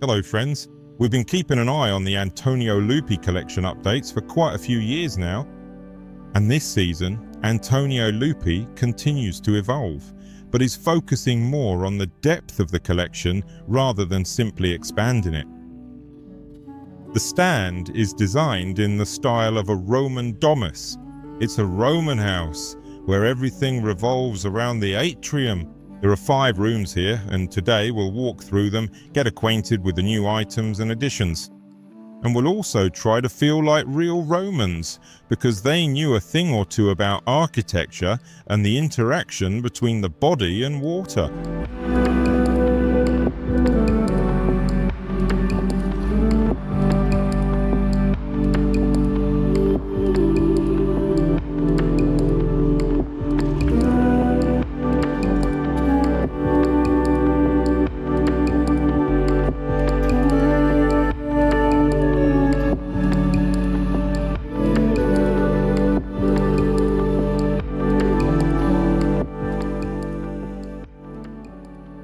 Hello friends, we've been keeping an eye on the antoniolupi collection updates for quite a few years now. And this season, antoniolupi continues to evolve, but is focusing more on the depth of the collection rather than simply expanding it. The stand is designed in the style of a Roman Domus. It's a Roman house where everything revolves around the atrium. There are 5 rooms here, and today we'll walk through them, get acquainted with the new items and additions. And we'll also try to feel like real Romans, because they knew a thing or two about architecture and the interaction between the body and water.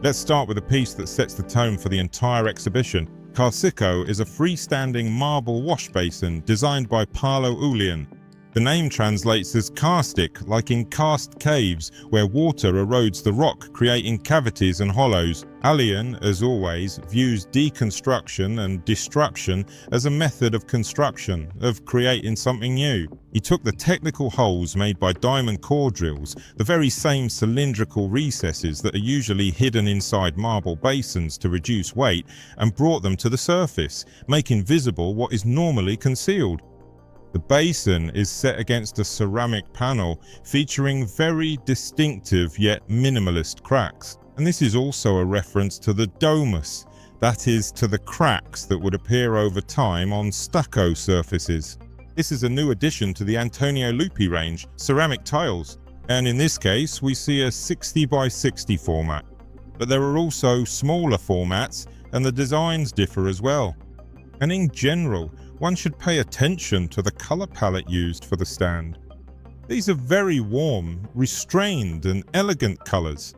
Let's start with a piece that sets the tone for the entire exhibition. Carsico is a freestanding marble wash basin designed by Paolo Ulian. The name translates as karstic, like in karst caves, where water erodes the rock, creating cavities and hollows. Ulian, as always, views deconstruction and destruction as a method of construction, of creating something new. He took the technical holes made by diamond core drills, the very same cylindrical recesses that are usually hidden inside marble basins to reduce weight, and brought them to the surface, making visible what is normally concealed. The basin is set against a ceramic panel featuring very distinctive yet minimalist cracks. And this is also a reference to the domus, that is, to the cracks that would appear over time on stucco surfaces. This is a new addition to the antoniolupi range, ceramic tiles, and in this case we see a 60 by 60 format. But there are also smaller formats, and the designs differ as well. And in general, one should pay attention to the color palette used for the stand. These are very warm, restrained and elegant colors.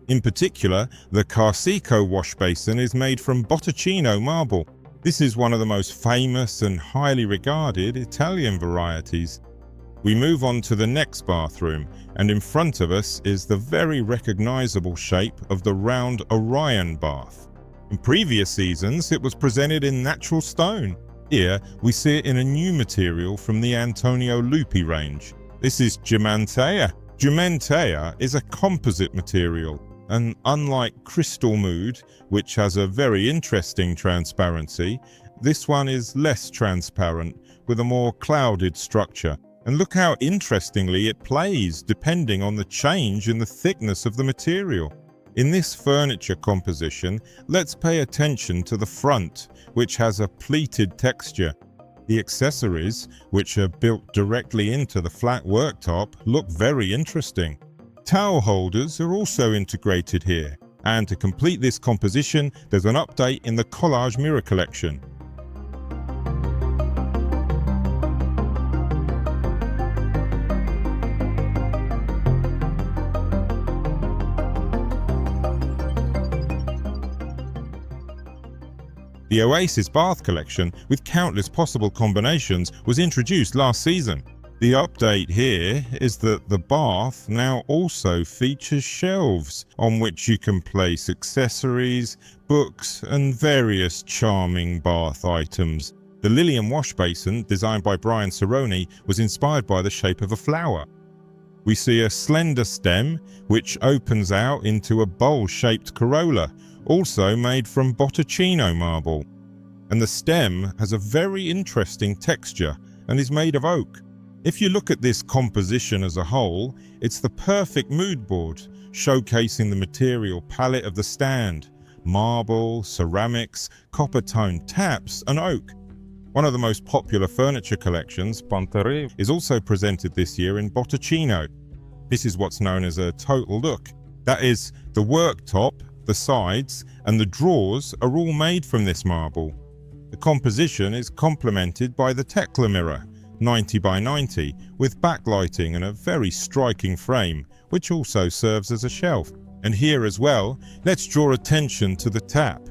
In particular, the Carsico wash basin is made from Botticino marble. This is one of the most famous and highly regarded Italian varieties. We move on to the next bathroom, and in front of us is the very recognizable shape of the round Orion bath. In previous seasons, it was presented in natural stone. Here, we see it in a new material from the antoniolupi range. This is Gemantea. Gemantea is a composite material, and unlike crystal mood, which has a very interesting transparency, this one is less transparent, with a more clouded structure. And look how interestingly it plays depending on the change in the thickness of the material. In this furniture composition, let's pay attention to the front, which has a pleated texture. The accessories, which are built directly into the flat worktop, look very interesting. Towel holders are also integrated here, and to complete this composition, there's an update in the collage mirror collection. The Oasis bath collection, with countless possible combinations, was introduced last season. The update here is that the bath now also features shelves on which you can place accessories, books and various charming bath items. The Lilium wash basin, designed by Sironi, was inspired by the shape of a flower. We see a slender stem which opens out into a bowl-shaped corolla, also made from Botticino marble. And the stem has a very interesting texture and is made of oak. If you look at this composition as a whole, it's the perfect mood board, showcasing the material palette of the stand: marble, ceramics, copper-toned taps and oak. One of the most popular furniture collections, Pantere, is also presented this year in Botticino. This is what's known as a total look. That is, the worktop, the sides and the drawers are all made from this marble. The composition is complemented by the Tekla mirror, 90 by 90, with backlighting and a very striking frame, which also serves as a shelf. And here as well, let's draw attention to the tap.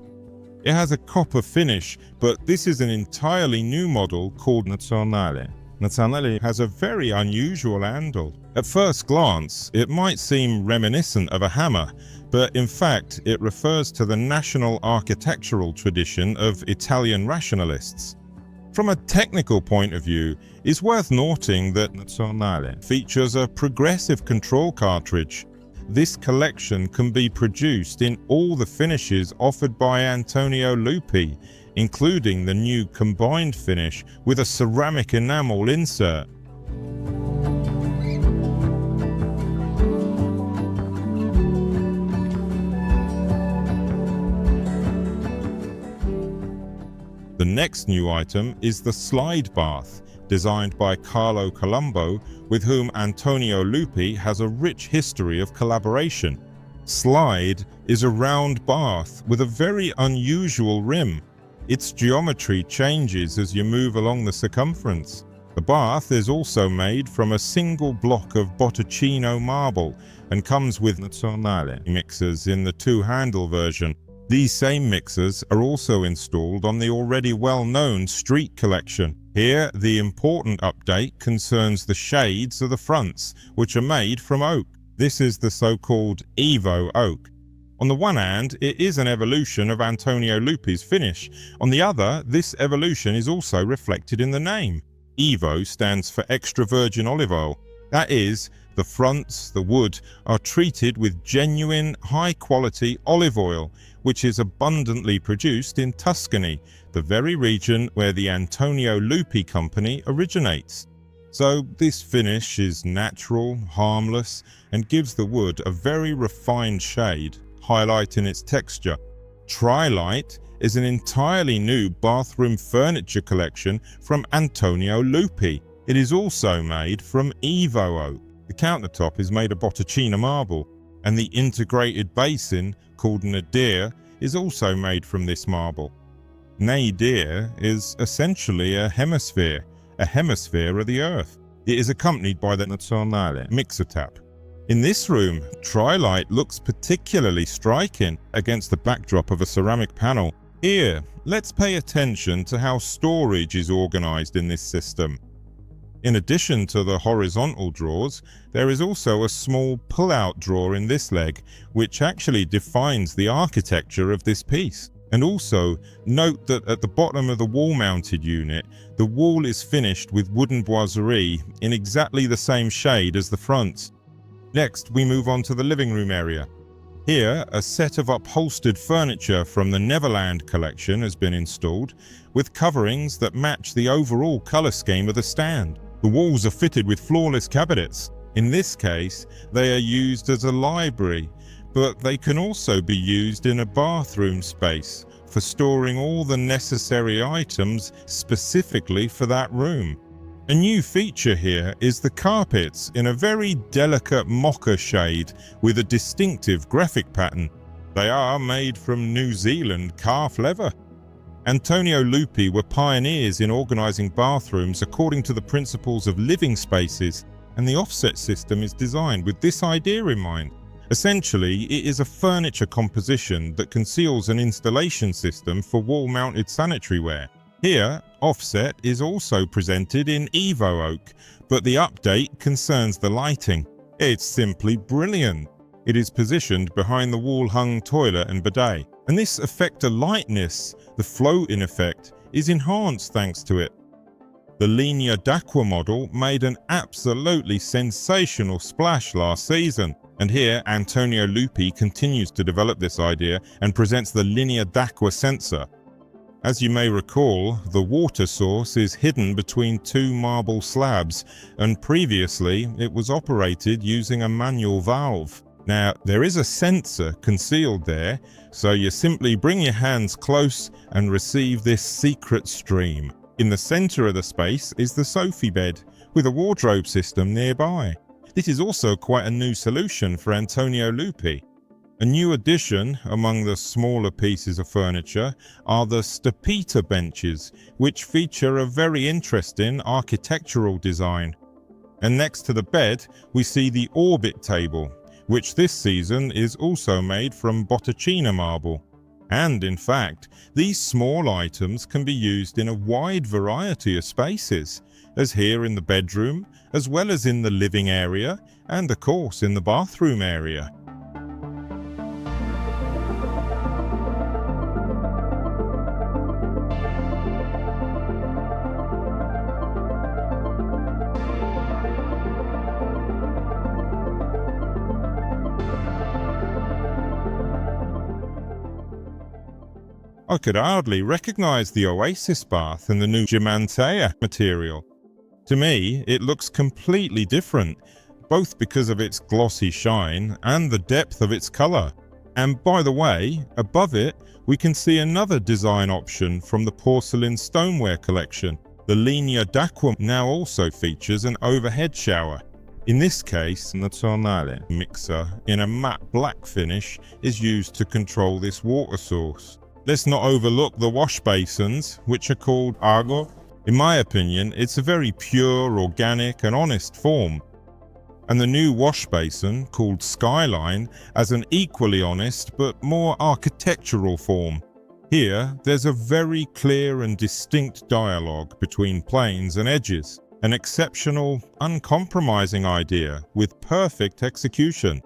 It has a copper finish, but this is an entirely new model called Nazionale. Nazionale has a very unusual handle. At first glance, it might seem reminiscent of a hammer, but in fact it refers to the national architectural tradition of Italian rationalists. From a technical point of view, it's worth noting that Nazionale features a progressive control cartridge. This collection can be produced in all the finishes offered by antoniolupi, including the new combined finish with a ceramic enamel insert. The next new item is the slide bath, designed by Carlo Colombo, with whom antoniolupi has a rich history of collaboration. Slide is a round bath with a very unusual rim. Its geometry changes as you move along the circumference. The bath is also made from a single block of Botticino marble and comes with Nazionale mixers in the two-handle version. These same mixers are also installed on the already well-known Street collection. Here, the important update concerns the shades of the fronts, which are made from oak. This is the so-called EVO oak. On the one hand, it is an evolution of antoniolupi's finish. On the other, this evolution is also reflected in the name. EVO stands for extra virgin olive oil. That is, the fronts, the wood, are treated with genuine, high-quality olive oil, which is abundantly produced in Tuscany, the very region where the Antoniolupi company originates. So this finish is natural, harmless, and gives the wood a very refined shade, highlighting its texture. Trilight is an entirely new bathroom furniture collection from antoniolupi. It is also made from EVO oak. The countertop is made of Botticino marble, and the integrated basin, called nadir, is also made from this marble. Nadir is essentially a hemisphere of the earth. It is accompanied by the Nazionale mixer tap. In this room, Trilight looks particularly striking against the backdrop of a ceramic panel. Here, let's pay attention to how storage is organized in this system. In addition to the horizontal drawers, there is also a small pull-out drawer in this leg, which actually defines the architecture of this piece. And also, note that at the bottom of the wall-mounted unit, the wall is finished with wooden boiserie in exactly the same shade as the front. Next, we move on to the living room area. Here, a set of upholstered furniture from the Neverland collection has been installed, with coverings that match the overall color scheme of the stand. The walls are fitted with floorless cabinets. In this case, they are used as a library, but they can also be used in a bathroom space for storing all the necessary items specifically for that room. A new feature here is the carpets in a very delicate mocha shade with a distinctive graphic pattern. They are made from New Zealand calf leather. Antoniolupi were pioneers in organizing bathrooms according to the principles of living spaces, and the offset system is designed with this idea in mind. Essentially, it is a furniture composition that conceals an installation system for wall-mounted sanitary ware. Here, offset is also presented in EVO oak, but the update concerns the lighting. It's simply brilliant. It is positioned behind the wall-hung toilet and bidet, and this effect of lightness, the floating effect, is enhanced thanks to it. The Linea d'Acqua model made an absolutely sensational splash last season, and here Antoniolupi continues to develop this idea and presents the Linea d'Acqua sensor. As you may recall, the water source is hidden between two marble slabs, and previously it was operated using a manual valve. Now, there is a sensor concealed there, so you simply bring your hands close and receive this secret stream. In the center of the space is the sofa bed, with a wardrobe system nearby. This is also quite a new solution for Antoniolupi. A new addition among the smaller pieces of furniture are the stepita benches, which feature a very interesting architectural design. And next to the bed, we see the orbit table, which this season is also made from Botticino marble. And in fact, these small items can be used in a wide variety of spaces, as here in the bedroom, as well as in the living area, and of course in the bathroom area. I could hardly recognize the Oasis bath in the new Gemantea material. To me, it looks completely different, both because of its glossy shine and the depth of its color. And by the way, above it, we can see another design option from the porcelain stoneware collection. The Linea d'Acqua now also features an overhead shower. In this case, Nazionale mixer in a matte black finish is used to control this water source. Let's not overlook the wash basins, which are called Argo. In my opinion, it's a very pure, organic and honest form. And the new wash basin, called Skyline, has an equally honest but more architectural form. Here, there's a very clear and distinct dialogue between planes and edges. An exceptional, uncompromising idea with perfect execution.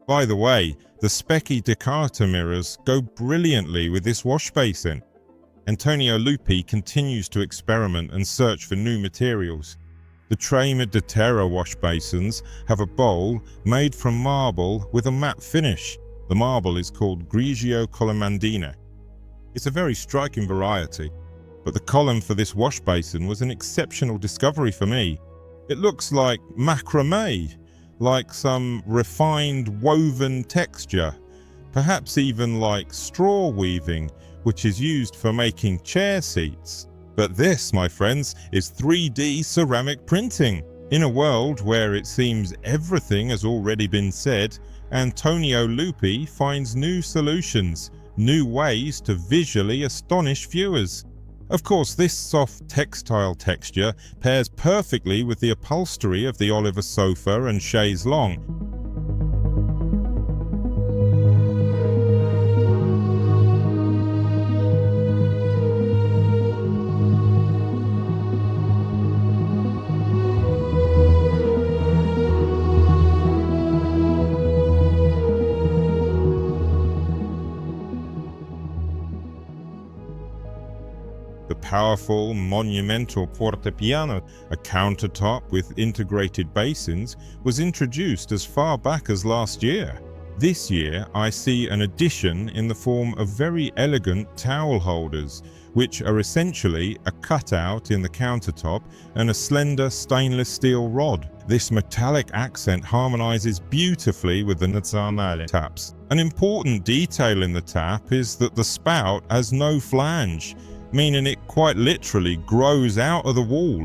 By the way, the Specchi Decata mirrors go brilliantly with this wash basin. Antoniolupi continues to experiment and search for new materials. The Trema de Terra wash basins have a bowl made from marble with a matte finish. The marble is called Grigio Colomandina. It's a very striking variety, but the column for this wash basin was an exceptional discovery for me. It looks like macrame, like some refined woven texture, perhaps even like straw weaving, which is used for making chair seats. But this, my friends, is 3D ceramic printing. In a world where it seems everything has already been said, Antoniolupi finds new solutions, new ways to visually astonish viewers. Of course, this soft textile texture pairs perfectly with the upholstery of the Oliver sofa and chaise longue. The powerful, monumental portapiano, a countertop with integrated basins, was introduced as far back as last year. This year, I see an addition in the form of very elegant towel holders, which are essentially a cutout in the countertop and a slender stainless steel rod. This metallic accent harmonizes beautifully with the Nazionale taps. An important detail in the tap is that the spout has no flange, meaning it quite literally grows out of the wall.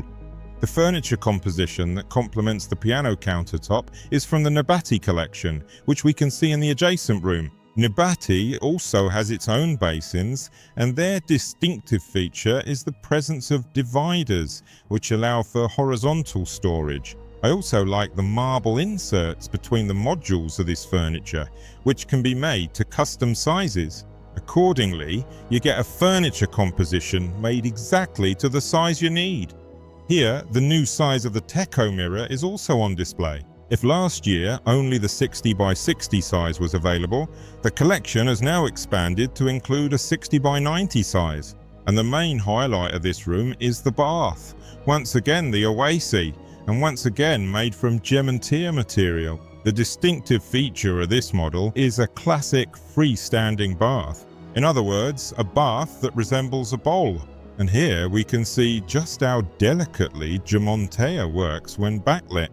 The furniture composition that complements the piano countertop is from the Nabati collection, which we can see in the adjacent room. Nabati also has its own basins, and their distinctive feature is the presence of dividers, which allow for horizontal storage. I also like the marble inserts between the modules of this furniture, which can be made to custom sizes. Accordingly, you get a furniture composition made exactly to the size you need. Here, the new size of the Teco mirror is also on display. If last year only the 60 by 60 size was available, the collection has now expanded to include a 60 by 90 size. And the main highlight of this room is the bath, once again the Oasis, and once again made from Gemantea material. The distinctive feature of this model is a classic freestanding bath. In other words, a bath that resembles a bowl. And here we can see just how delicately Gemantea works when backlit.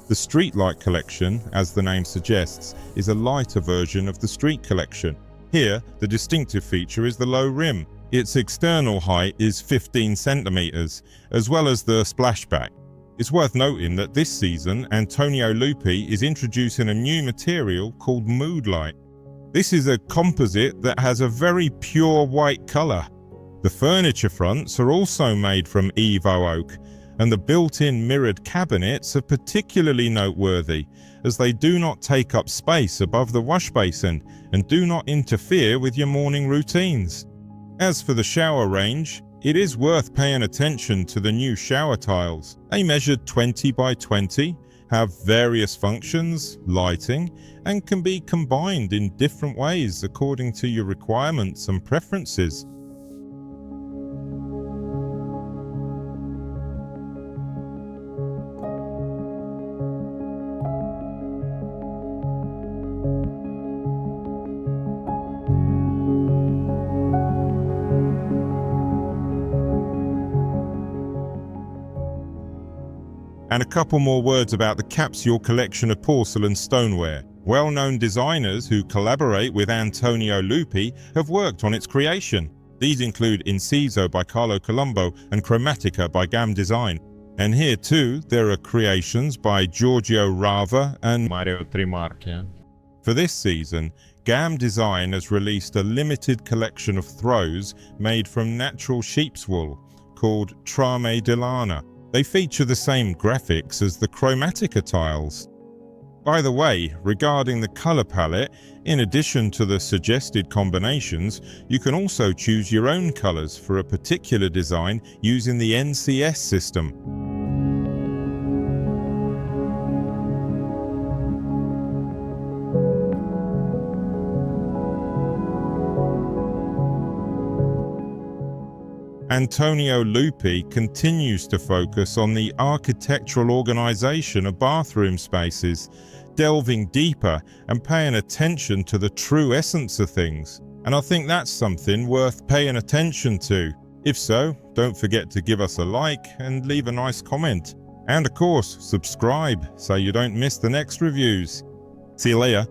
The Streetlight collection, as the name suggests, is a lighter version of the Street collection. Here, the distinctive feature is the low rim. Its external height is 15 centimeters, as well as the splashback. It's worth noting that this season, Antoniolupi is introducing a new material called Moodlight. This is a composite that has a very pure white color. The furniture fronts are also made from EVO oak, And the built-in mirrored cabinets are particularly noteworthy, as they do not take up space above the wash basin and do not interfere with your morning routines. As for the shower range, it is worth paying attention to the new shower tiles. They measured 20 by 20, have various functions, lighting, and can be combined in different ways according to your requirements and preferences. And a couple more words about the capsule collection of porcelain stoneware. Well-known designers who collaborate with Antoniolupi have worked on its creation. These include Inciso by Carlo Colombo and Chromatica by GAM Design. And here too, there are creations by Giorgio Rava and Mario Trimarchi. For this season, GAM Design has released a limited collection of throws made from natural sheep's wool called Trame di Lana. They feature the same graphics as the Chromatica tiles. By the way, regarding the color palette, in addition to the suggested combinations, you can also choose your own colors for a particular design using the NCS system. Antoniolupi continues to focus on the architectural organization of bathroom spaces, delving deeper and paying attention to the true essence of things. And I think that's something worth paying attention to. If so, don't forget to give us a like and leave a nice comment. And of course, subscribe so you don't miss the next reviews. See you later.